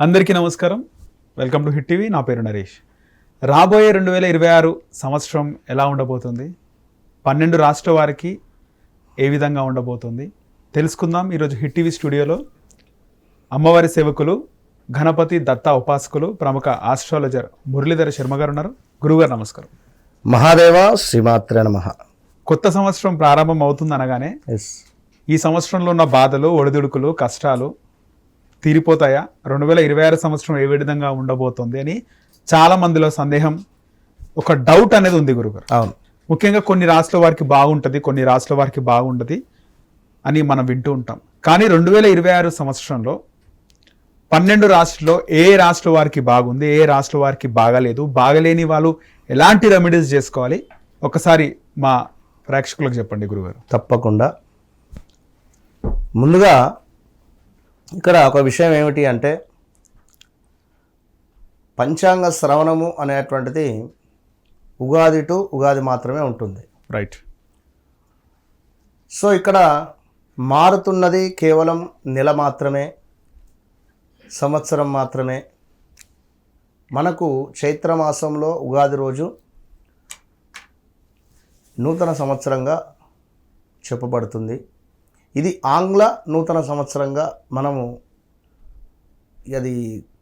అందరికీ నమస్కారం. Welcome to hit TV. నా పేరు నరేష్. రాబోయే 2026 సంవత్సరం ఎలా ఉండబోతుంది, 12 రాష్ట్ర వారికి ఏ విధంగా ఉండబోతుంది తెలుసుకుందాం. ఈరోజు హిట్ టీవీ స్టూడియోలో అమ్మవారి సేవకులు, గణపతి దత్త ఉపాసకులు, ప్రముఖ ఆస్ట్రాలజర్ మురళీధర శర్మ గారు ఉన్నారు. గురుగారు నమస్కారం. మహాదేవ శ్రీమాత్రే నమః. కొత్త సంవత్సరం ప్రారంభం అవుతుంది అనగానే ఈ సంవత్సరంలో ఉన్న బాధలు, ఒడిదుడుకులు, కష్టాలు తీరిపోతాయా, 2026 సంవత్సరం ఏ విధంగా ఉండబోతుంది అని చాలా మందిలో సందేహం, ఒక డౌట్ అనేది ఉంది గురుగారు. అవును, ముఖ్యంగా కొన్ని రాష్ట్రాల వారికి బాగుంటుంది, కొన్ని రాష్ట్రాల వారికి బాగుంటుంది అని మనం వింటూ ఉంటాం. కానీ 2026 సంవత్సరంలో 12 రాష్ట్రాల్లో ఏ రాష్ట్ర వారికి బాగుంది, ఏ రాష్ట్ర వారికి బాగాలేదు, బాగలేని వాళ్ళు ఎలాంటి రెమెడీస్ చేసుకోవాలి, ఒకసారి మా ప్రేక్షకులకు చెప్పండి గురుగారు. తప్పకుండా. ముందుగా ఇక్కడ ఒక విషయం ఏమిటి అంటే, పంచాంగ శ్రవణము అనేటువంటిది ఉగాది టు ఉగాది మాత్రమే ఉంటుంది. రైట్. సో ఇక్కడ మారుతున్నది కేవలం నెల మాత్రమే, సంవత్సరం మాత్రమే. మనకు చైత్రమాసంలో ఉగాది రోజు నూతన సంవత్సరంగా చెప్పబడుతుంది. ఇది ఆంగ్ల నూతన సంవత్సరంగా మనము, అది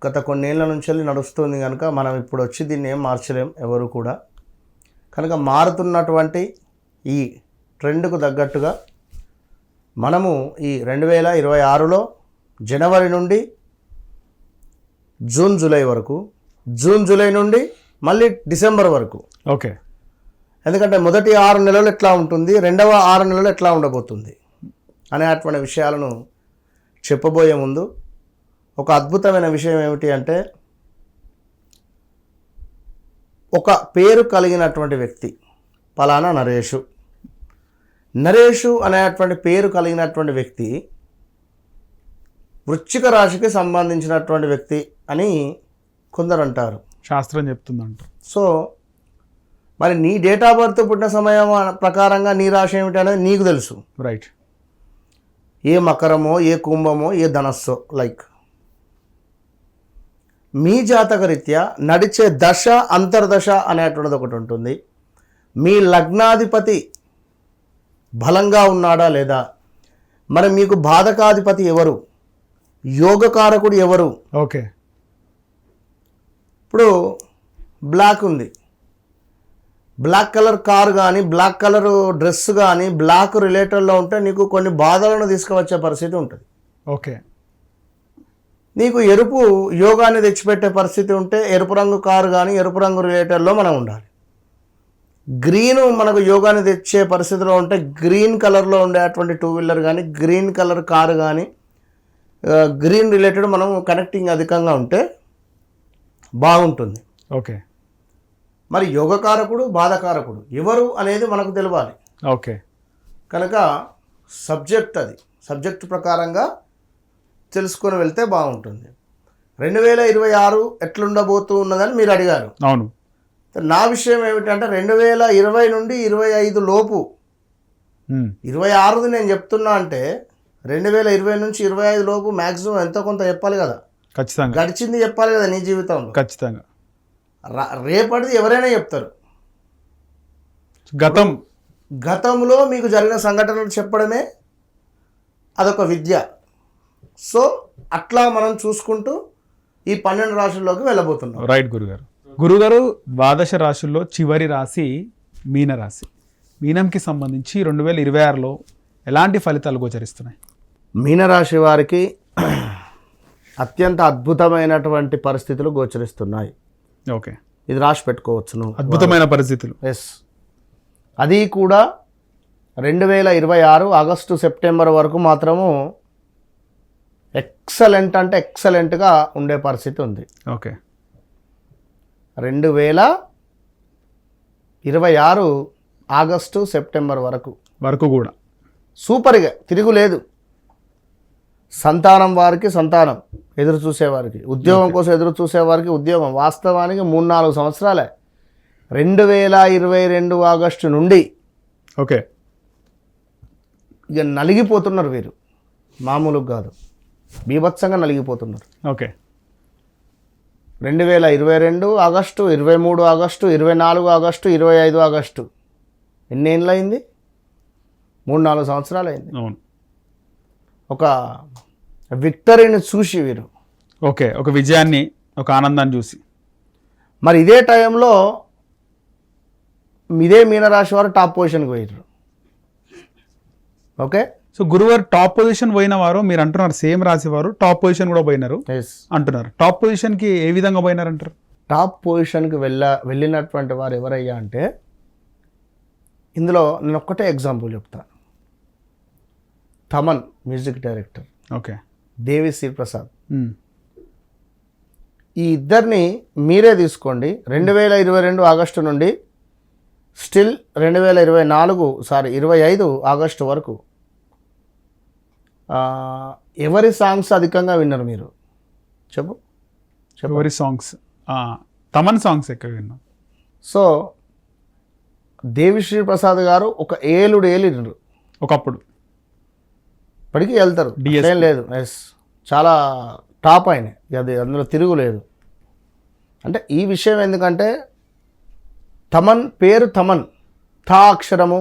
గత కొన్నేళ్ల నుంచి నడుస్తుంది కనుక మనం ఇప్పుడు వచ్చి దీన్ని ఏం మార్చలేం ఎవరు కూడా. కనుక మారుతున్నటువంటి ఈ ట్రెండ్కు తగ్గట్టుగా మనము ఈ 2026లో జనవరి నుండి జూన్ జూలై వరకు, జూన్ జూలై నుండి మళ్ళీ డిసెంబర్ వరకు, ఓకే, ఎందుకంటే మొదటి 6 నెలలు ఎట్లా ఉంటుంది, రెండవ 6 నెలలు ఎట్లా ఉండబోతుంది అనేటువంటి విషయాలను చెప్పబోయే ముందు ఒక అద్భుతమైన విషయం ఏమిటి అంటే, ఒక పేరు కలిగినటువంటి వ్యక్తి పలానా నరేషు, నరేషు అనేటువంటి పేరు కలిగినటువంటి వ్యక్తి వృశ్చిక రాశికి సంబంధించినటువంటి వ్యక్తి అని కొందరు అంటారు, శాస్త్రం చెప్తుందంట. సో మరి నీ డేట్ ఆఫ్ బర్త్ పుట్టిన సమయం ప్రకారంగా నీ రాశి ఏమిటి అనేది నీకు తెలుసు. రైట్. ఏ మకరమో, ఏ కుంభమో, ఏ ధనస్సో, లైక్ మీ జాతకరీత్యా నడిచే దశ, అంతర్దశ అనేటువంటిది ఒకటి ఉంటుంది. మీ లగ్నాధిపతి బలంగా ఉన్నాడా లేదా, మరి మీకు బాధకాధిపతి ఎవరు, యోగకారకుడు ఎవరు. ఓకే. ఇప్పుడు బ్లాక్ ఉంది, బ్లాక్ కలర్ కార్ కానీ, బ్లాక్ కలర్ డ్రెస్ కానీ బ్లాక్ రిలేటెడ్లో ఉంటే నీకు కొన్ని బాధలను తీసుకువచ్చే పరిస్థితి ఉంటుంది. ఓకే. నీకు ఎరుపు యోగాన్ని తెచ్చిపెట్టే పరిస్థితి ఉంటే ఎరుపు రంగు కారు కానీ, ఎరుపు రంగు రిలేటెడ్లో మనం ఉండాలి. గ్రీన్ మనకు యోగాన్ని తెచ్చే పరిస్థితిలో ఉంటే గ్రీన్ కలర్లో ఉండేటువంటి 2 వీలర్ కానీ, గ్రీన్ కలర్ కారు కానీ, గ్రీన్ రిలేటెడ్ మనం కనెక్టింగ్ అధికంగా ఉంటే బాగుంటుంది. ఓకే. మరి యోగకారకుడు, బాధకారకుడు ఎవరు అనేది మనకు తెలియాలి. ఓకే. కనుక సబ్జెక్ట్, అది సబ్జెక్ట్ ప్రకారంగా తెలుసుకొని వెళ్తే బాగుంటుంది. 2026 ఎట్లుండబోతూ ఉన్నదని మీరు అడిగారు. అవును. నా విషయం ఏమిటంటే 2020 నుండి 25 లోపు, 26ది నేను చెప్తున్నా అంటే 2020 నుంచి 25 లోపు మ్యాక్సిమం ఎంతో కొంత చెప్పాలి కదా. ఖచ్చితంగా గడిచింది చెప్పాలి కదా నీ జీవితంలో. ఖచ్చితంగా. రేపటిది ఎవరైనా చెప్తారు, గతంలో మీకు జరిగిన సంఘటనలు చెప్పడమే అదొక విద్య. సో అట్లా మనం చూసుకుంటూ ఈ 12 రాశుల్లోకి వెళ్ళబోతున్నాం. రైట్ గురుగారు. గురుగారు, ద్వాదశ రాశుల్లో చివరి రాశి మీనరాశి. మీనంకి సంబంధించి 2026లో ఎలాంటి ఫలితాలు గోచరిస్తున్నాయి? మీనరాశి వారికి అత్యంత అద్భుతమైనటువంటి పరిస్థితులు గోచరిస్తున్నాయి. ఓకే. ఇది రాసి పెట్టుకోవచ్చును, అద్భుతమైన పరిస్థితులు. ఎస్. అది కూడా 2026 ఆగస్టు సెప్టెంబర్ వరకు మాత్రము ఎక్సలెంట్ అంటే ఎక్సలెంట్గా ఉండే పరిస్థితి ఉంది. ఓకే. 2026 ఆగస్టు సెప్టెంబర్ వరకు కూడా సూపర్గా, తిరుగులేదు. సంతానం వారికి సంతానం ఎదురు చూసేవారికి, ఉద్యోగం కోసం ఎదురు చూసేవారికి ఉద్యోగం. వాస్తవానికి 3-4 సంవత్సరాలే, 2022 ఆగస్టు నుండి ఓకే ఇక నలిగిపోతున్నారు వీరు, మామూలుగా కాదు, బీభత్సంగా నలిగిపోతున్నారు. Okay. 2022 August, 23 August, 24 August, 25 August, ఎన్ని ఏళ్ళు అయింది? 3-4 సంవత్సరాలు అయింది. అవును. ఒక విక్టరీని చూసి వీరు. ఓకే, ఒక విజయాన్ని, ఒక ఆనందాన్ని చూసి. మరి ఇదే టైంలో ఇదే మీనరాశి వారు టాప్ పొజిషన్కి పోయారు. ఓకే, సో గురువారు టాప్ పొజిషన్ పోయిన వారు మీరు అంటున్నారు, సేమ్ రాశి వారు టాప్ పొజిషన్ కూడా పోయినారు ఎస్. అంటున్నారు. టాప్ పొజిషన్కి ఏ విధంగా పోయినారు అంటారు? టాప్ పొజిషన్కి వెళ్ళినటువంటి వారు ఎవరయ్యా అంటే, ఇందులో నేను ఒక్కటే ఎగ్జాంపుల్ చెప్తాను. Thaman music director, okay, Devi Sri Prasad, ఈ ఇద్దరిని మీరే తీసుకోండి. 2022 ఆగస్టు నుండి స్టిల్ 2025 ఆగస్టు వరకు ఎవరి సాంగ్స్ అధికంగా విన్నారు మీరు? చెప్పు. ఎవరి సాంగ్స్? తమన్ సాంగ్స్ ఎక్కువ విన్నాం. సో దేవిశ్రీ ప్రసాద్ గారు ఒక ఏళ్ళు ఒకప్పుడు, ఇప్పటికీ వెళ్తారు, DSP. ఏం లేదు. ఎస్, చాలా టాప్ ఆయన, అది అందులో తిరుగులేదు. అంటే ఈ విషయం ఎందుకంటే తమన్ పేరు తమన్, థా అక్షరము,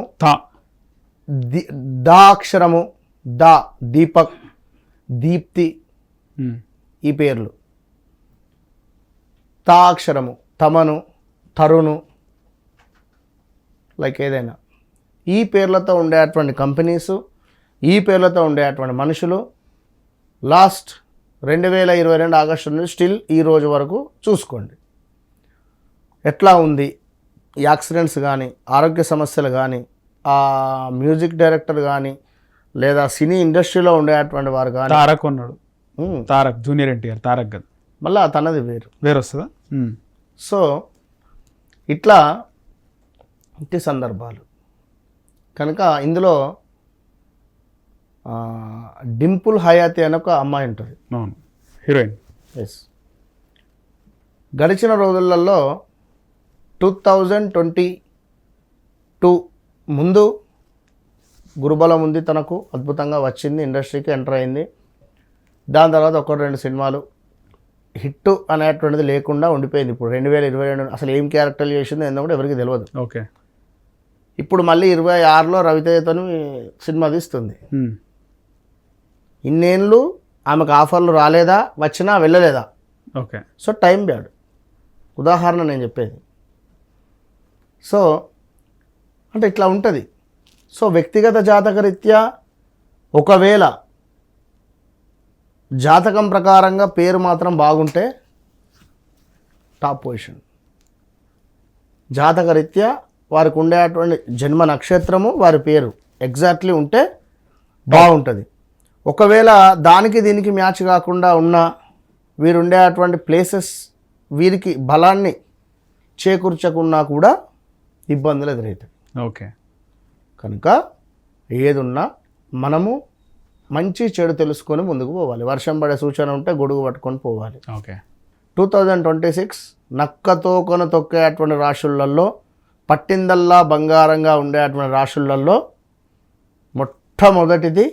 దా అక్షరము, దా దీపక్, దీప్తి, ఈ పేర్లు. తా అక్షరము తమను, తరుణు, లైక్ ఏదైనా ఈ పేర్లతో ఉండేటువంటి కంపెనీసు, ఈ పేర్లతో ఉండేటువంటి మనుషులు లాస్ట్ 2022 ఆగస్టు నుండి స్టిల్ ఈ రోజు వరకు చూసుకోండి ఎట్లా ఉంది. యాక్సిడెంట్స్ కానీ, ఆరోగ్య సమస్యలు కానీ, ఆ మ్యూజిక్ డైరెక్టర్ కానీ, లేదా సినీ ఇండస్ట్రీలో ఉండేటువంటి వారు కానీ. తారక్ ఉన్నాడు, తారక్ జూనియర్ ఎన్టీఆర్, తారక్ కదా, మళ్ళీ తనది వేరు వస్తుందా? సో ఇట్లా ఇంటి సందర్భాలు కనుక ఇందులో డింపుల్ హయాతి అనే ఒక అమ్మాయి ఉంటుంది, అవును, హీరోయిన్. ఎస్. గడిచిన రోజులలో 2022 ముందు గురుబలం ఉంది తనకు, అద్భుతంగా వచ్చింది, ఇండస్ట్రీకి ఎంటర్ అయింది. దాని తర్వాత 1-2 సినిమాలు హిట్ అనేటువంటిది లేకుండా ఉండిపోయింది. ఇప్పుడు 2022 అసలు ఏం క్యారెక్టర్లు చేసిందో ఏందో కూడా ఎవరికి తెలియదు. ఓకే, ఇప్పుడు మళ్ళీ 26లో రవితేజతో సినిమా తీస్తుంది. ఇన్నేళ్ళు ఆమెకు ఆఫర్లు రాలేదా, వచ్చినా వెళ్ళలేదా? ఓకే, సో టైం బ్యాడ్ ఉదాహరణ నేను చెప్పేది. సో అంటే ఇట్లా ఉంటుంది. సో వ్యక్తిగత జాతక రీత్యా ఒకవేళ జాతకం ప్రకారంగా పేరు మాత్రం బాగుంటే టాప్ పొజిషన్. జాతక రీత్యా వారికి ఉండేటువంటి జన్మ నక్షత్రము, వారి పేరు ఎగ్జాక్ట్లీ ఉంటే బాగుంటుంది. ఒకవేళ దానికి దీనికి మ్యాచ్ కాకుండా ఉన్న వీరు ఉండేటువంటి ప్లేసెస్ వీరికి బలాన్ని చేకూర్చకున్నా కూడా ఇబ్బందులు ఎదురవుతాయి. ఓకే, కనుక ఏదున్నా మనము మంచి చెడు తెలుసుకొని ముందుకు పోవాలి. వర్షం పడే సూచన ఉంటే గొడుగు పట్టుకొని పోవాలి. ఓకే, 2026 నక్కతోకను తొక్కేటువంటి రాశులలో, పట్టిందల్లా బంగారంగా ఉండేటువంటి రాశులలో మొట్టమొదటిది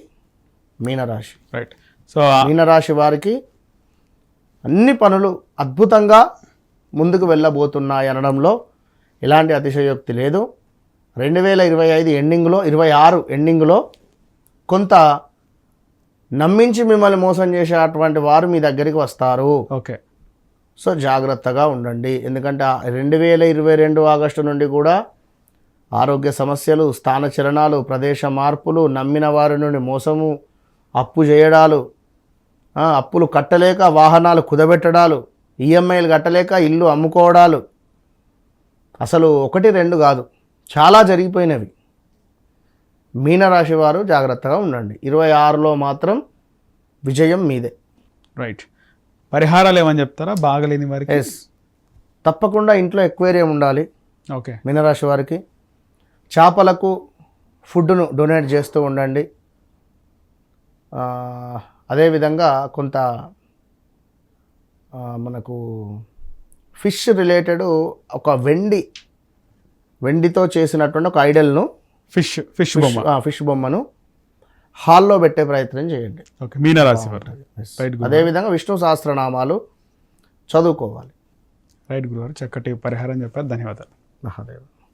మీనరాశి. రైట్. సో మీనరాశి వారికి అన్ని పనులు అద్భుతంగా ముందుకు వెళ్ళబోతున్నాయి అనడంలో ఎలాంటి అతిశయోక్తి లేదు. 2025 ఎండింగ్లో, 26 ఎండింగ్లో కొంత నమ్మించి మిమ్మల్ని మోసం చేసేటువంటి వారు మీ దగ్గరికి వస్తారు. ఓకే, సో జాగ్రత్తగా ఉండండి. ఎందుకంటే 2022 ఆగస్టు నుండి కూడా ఆరోగ్య సమస్యలు, స్థానచలనాలు, ప్రదేశ మార్పులు, నమ్మిన వారి నుండి మోసము, అప్పు చేయడాలు, అప్పులు కట్టలేక వాహనాలు కుదబెట్టడాలు, ఈఎంఐలు కట్టలేక ఇల్లు అమ్ముకోవడాలు, అసలు 1-2 కాదు, చాలా జరిగిపోయినవి. మీనరాశి వారు జాగ్రత్తగా ఉండండి. 26లో మాత్రం విజయం మీదే. రైట్. పరిహారాలు ఏమని చెప్తారా బాగలేని వారికి? ఎస్, తప్పకుండా ఇంట్లో ఎక్వేరియం ఉండాలి. ఓకే, మీనరాశి వారికి చేపలకు ఫుడ్ను డొనేట్ చేస్తూ ఉండండి. అదేవిధంగా కొంత మనకు ఫిష్ రిలేటెడ్ ఒక వెండితో చేసినటువంటి ఒక ఐడల్ను, ఫిష్ బొమ్మను హాల్లో పెట్టే ప్రయత్నం చేయండి. ఓకే, మీనరాశి వారు. అదేవిధంగా విష్ణు సహస్రనామాలు చదువుకోవాలి. రైట్ గురుగారు, చక్కటి పరిహారం చెప్పారు. ధన్యవాదాలు. మహాదేవ్.